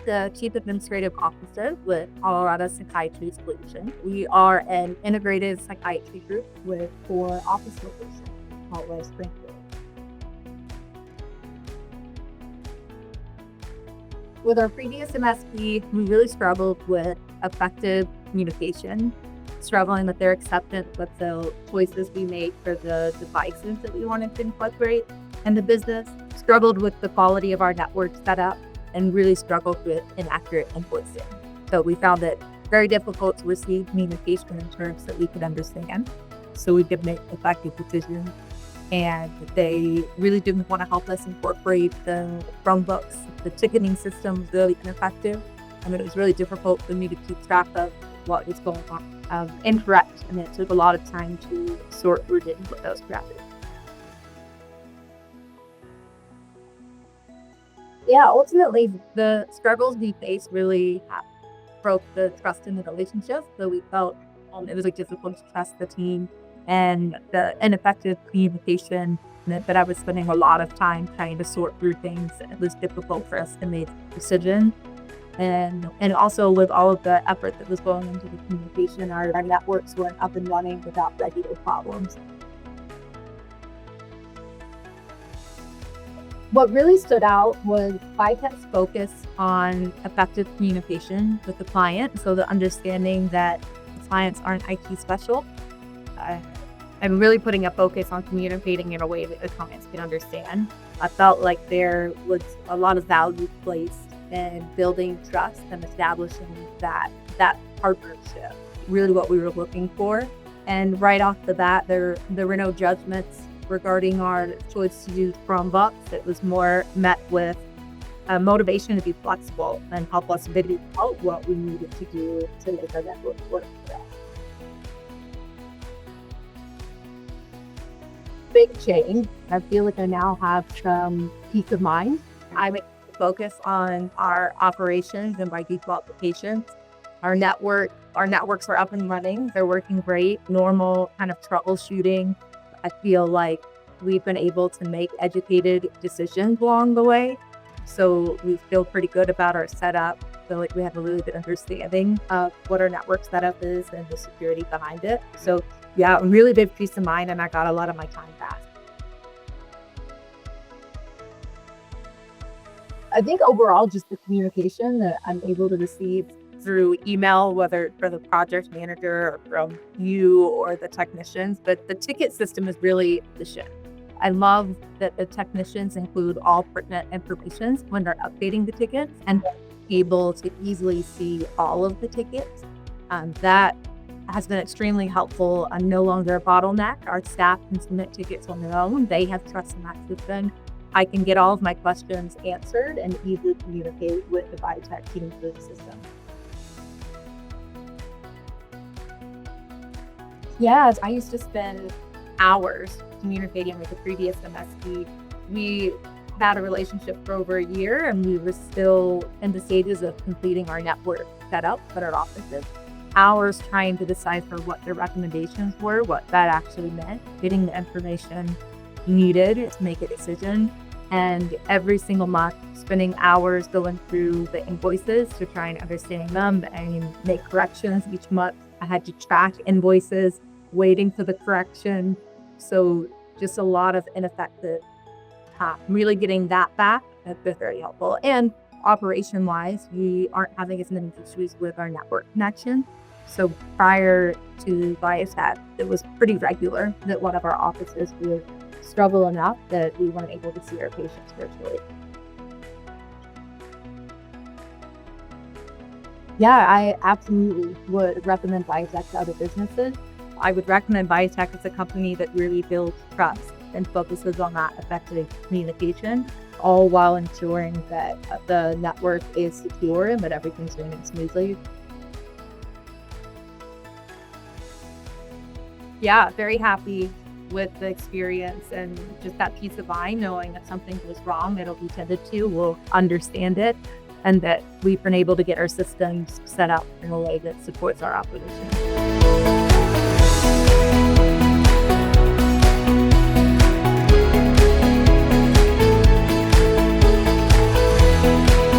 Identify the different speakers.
Speaker 1: the Chief Administrative Officer with Colorado Psychiatry Solutions. We are an integrated psychiatry group with 4 office locations called Springfield. With our previous MSP, we really struggled with effective communication, struggling with their acceptance with the choices we made for the devices that we wanted to incorporate in the business, struggled with the quality of our network setup, and really struggled with inaccurate invoicing. So we found it very difficult to receive communication in terms that we could understand, so we could make effective decisions. And they really didn't want to help us incorporate the Chromebooks. The ticketing system was really ineffective. It was really difficult for me to keep track of what was going on incorrect, and it took a lot of time to sort through it and put those corrected. Yeah, ultimately, the struggles we faced really broke the trust in the relationship. So we felt it was difficult to trust the team, and the ineffective communication meant that I was spending a lot of time trying to sort through things. It was difficult for us to make decisions. And also with all of the effort that was going into the communication, our networks weren't up and running without regular problems. What really stood out was ViaTek's focus on effective communication with the client. So the understanding that the clients aren't IT special, and really putting a focus on communicating in a way that the clients can understand. I felt like there was a lot of value placed in building trust and establishing that partnership, really what we were looking for. And right off the bat, there were no judgments regarding our choice to use Chromebooks. It was more met with motivation to be flexible and help us figure out what we needed to do to make our network work for us. Big change. I feel like I now have some peace of mind. I'm able to focus on our operations and by default applications. Our networks are up and running. They're working great. Normal kind of troubleshooting. I feel like we've been able to make educated decisions along the way. So we feel pretty good about our setup. I feel like we have a really good understanding of what our network setup is and the security behind it. So yeah, really big peace of mind, and I got a lot of my time back. I think overall, just the communication that I'm able to receive through email, whether for the project manager or from you or the technicians, but the ticket system is really efficient. I love that the technicians include all pertinent information when they're updating the tickets and able to easily see all of the tickets. That has been extremely helpful. I'm no longer a bottleneck. Our staff can submit tickets on their own. They have trust in that system. I can get all of my questions answered and easily communicate with the ViaTek team through the system. Yes, I used to spend hours communicating with the previous MSP. We had a relationship for over a year, and we were still in the stages of completing our network setup at our offices. Hours trying to decipher what their recommendations were, what that actually meant, getting the information needed to make a decision. And every single month, spending hours going through the invoices to try and understand them and make corrections each month. I had to track invoices, waiting for the correction. So just a lot of ineffective time. Really getting that back has been very helpful. And operation-wise, we aren't having as many issues with our network connection. So prior to ViaTek, it was pretty regular that one of our offices would struggle enough that we weren't able to see our patients virtually. Yeah, I absolutely would recommend ViaTek to other businesses. I would recommend ViaTek as a company that really builds trust and focuses on that effective communication, all while ensuring that the network is secure and that everything's running smoothly. Yeah, very happy with the experience and just that peace of mind, knowing that something goes wrong, it'll be tended to, we'll understand it, and that we've been able to get our systems set up in a way that supports our operation.